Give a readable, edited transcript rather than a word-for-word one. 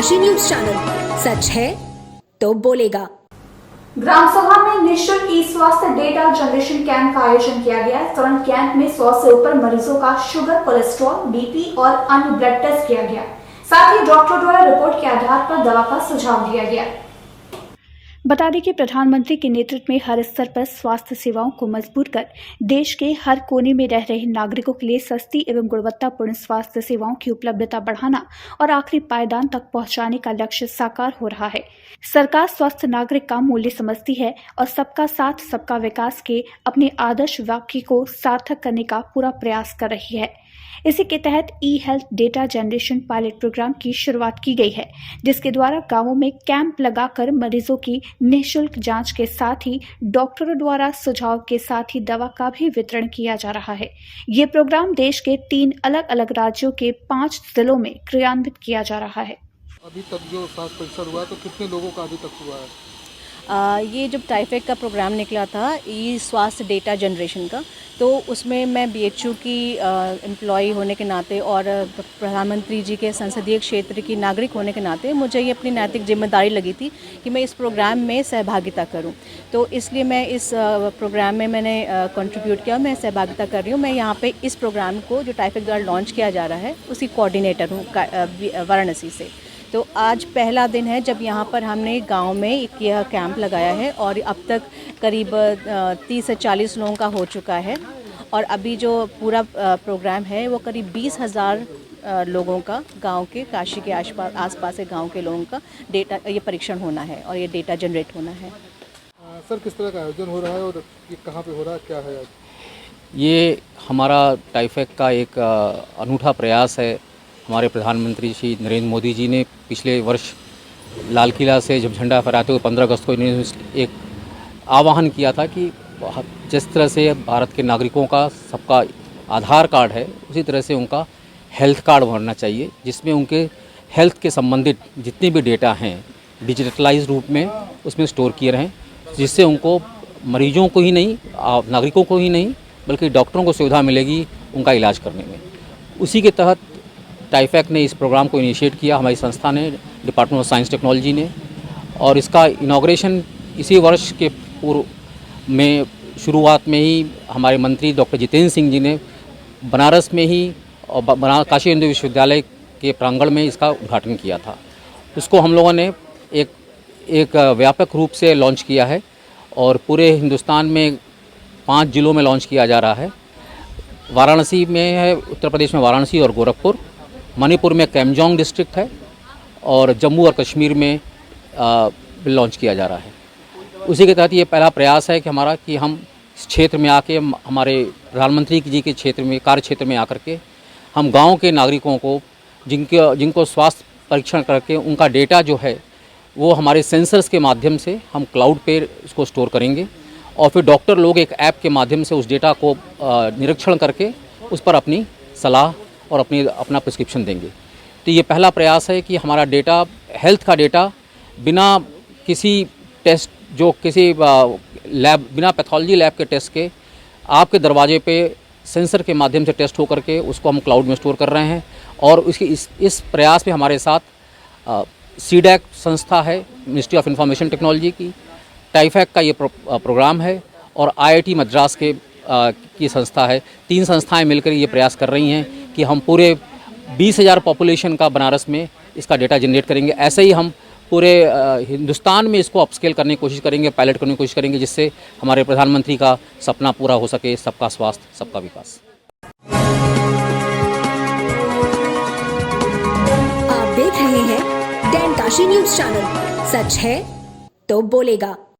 Kashi news channel, सच है तो बोलेगा। ग्राम सभा में निःशुल्क ई स्वास्थ्य डेटा जनरेशन कैंप का आयोजन किया गया। इस दौरान कैंप में 100 से ऊपर मरीजों का शुगर, कोलेस्ट्रॉल, बीपी और अन्य ब्लड टेस्ट किया गया। साथ ही डॉक्टर द्वारा रिपोर्ट के आधार पर दवा का सुझाव दिया गया। बता दें कि प्रधानमंत्री के नेतृत्व में हर स्तर पर स्वास्थ्य सेवाओं को मजबूत कर देश के हर कोने में रह रहे नागरिकों के लिए सस्ती एवं गुणवत्तापूर्ण स्वास्थ्य सेवाओं की उपलब्धता बढ़ाना और आखिरी पायदान तक पहुंचाने का लक्ष्य साकार हो रहा है। सरकार स्वस्थ नागरिक का मूल्य समझती है और सबका साथ सबका विकास के अपने आदर्श वाक्य को सार्थक करने का पूरा प्रयास कर रही है। इसी के तहत e health data generation pilot programme की शुरुआत की गई है, जिसके द्वारा गांवों में कैंप लगाकर मरीजों की निःशुल्क जांच के साथ ही डॉक्टरों द्वारा सुझाव के साथ ही दवा का भी वितरण किया जा रहा है। ये प्रोग्राम देश के 3 अलग अलग राज्यों के 5 जिलों में क्रियान्वित किया जा रहा है। अभी तक जो स्वास्थ्य परीक्षण हुआ है तो कितने लोगों का अभी तक हुआ है? ये जब टाइफेड का प्रोग्राम निकला था ई स्वास्थ्य डेटा जनरेशन का, तो उसमें मैं बीएचयू की एम्प्लॉय होने के नाते और प्रधानमंत्री जी के संसदीय क्षेत्र की नागरिक होने के नाते मुझे ये अपनी नैतिक जिम्मेदारी लगी थी कि मैं इस प्रोग्राम में सहभागिता करूं। तो इसलिए मैं इस प्रोग्राम में मैंने कंट्रीब्यूट किया, मैं सहभागिता कर रही हूं। मैं यहाँ पे इस प्रोग्राम को जो टाइफेड द्वारा लॉन्च किया जा रहा है उसकी कोऑर्डिनेटर हूँ वाराणसी से। तो आज पहला दिन है जब यहाँ पर हमने गांव में एक यह कैंप लगाया है और अब तक करीब 30 से 40 लोगों का हो चुका है। और अभी जो पूरा प्रोग्राम है वो करीब 20,000 लोगों का, गांव के, काशी के आसपास के गांव के लोगों का डेटा, ये परीक्षण होना है और ये डेटा जनरेट होना है। सर, किस तरह का आयोजन हो रहा है और ये कहाँ पे हो रहा है, क्या है? ये हमारा टाइफेड का एक अनूठा प्रयास है। हमारे प्रधानमंत्री श्री नरेंद्र मोदी जी ने पिछले वर्ष लाल किला से जब झंडा फहराते हुए 15 अगस्त को इन्होंने एक आह्वान किया था कि जिस तरह से भारत के नागरिकों का सबका आधार कार्ड है, उसी तरह से उनका हेल्थ कार्ड बनना चाहिए, जिसमें उनके हेल्थ के संबंधित जितने भी डेटा हैं डिजिटलाइज रूप में उसमें स्टोर किए रहें, जिससे उनको मरीजों को ही नहीं, नागरिकों को ही नहीं, बल्कि डॉक्टरों को सुविधा मिलेगी उनका इलाज करने में। उसी के तहत टाइफेड ने इस प्रोग्राम को इनिशिएट किया, हमारी संस्था ने, डिपार्टमेंट ऑफ साइंस टेक्नोलॉजी ने, और इसका इनॉग्रेशन इसी वर्ष के पूर्व में शुरुआत में ही हमारे मंत्री डॉक्टर जितेंद्र सिंह जी ने बनारस में ही और काशी हिंदू विश्वविद्यालय के प्रांगण में इसका उद्घाटन किया था। उसको हम लोगों ने एक व्यापक रूप से लॉन्च किया है और पूरे हिंदुस्तान में 5 जिलों में लॉन्च किया जा रहा है। वाराणसी में है, उत्तर प्रदेश में वाराणसी और गोरखपुर, मणिपुर में केमजोंग डिस्ट्रिक्ट है और जम्मू और कश्मीर में लॉन्च किया जा रहा है। उसी के तहत ये पहला प्रयास है कि हम इस क्षेत्र में आके, हमारे प्रधानमंत्री जी के क्षेत्र में, कार्य क्षेत्र में आकर के हम गांव के नागरिकों को जिनको स्वास्थ्य परीक्षण करके उनका डेटा जो है वो हमारे सेंसर्स के माध्यम से हम क्लाउड पे उसको स्टोर करेंगे और फिर डॉक्टर लोग एक ऐप के माध्यम से उस डेटा को निरीक्षण करके उस पर अपनी सलाह और अपना प्रिस्क्रिप्शन देंगे। तो ये पहला प्रयास है कि हमारा डेटा, हेल्थ का डेटा, बिना किसी टेस्ट, जो किसी लैब, बिना पैथोलॉजी लैब के टेस्ट के आपके दरवाजे पे सेंसर के माध्यम से टेस्ट होकर के उसको हम क्लाउड में स्टोर कर रहे हैं। और उसकी इस प्रयास में हमारे साथ सीडैक संस्था है, मिनिस्ट्री ऑफ इंफॉर्मेशन टेक्नोलॉजी की, टाइफेड का ये प्रोग्राम है और IIT मद्रास की संस्था है। 3 संस्थाएं मिलकर ये प्रयास कर रही हैं कि हम पूरे 20,000 पॉपुलेशन का बनारस में इसका डेटा जनरेट करेंगे। ऐसे ही हम पूरे हिंदुस्तान में इसको अपस्केल करने की कोशिश करेंगे, पायलट करने की कोशिश करेंगे, जिससे हमारे प्रधानमंत्री का सपना पूरा हो सके, सबका स्वास्थ्य सबका विकास। आप देख रहे हैं डैन काशी न्यूज चैनल, सच है तो बोलेगा।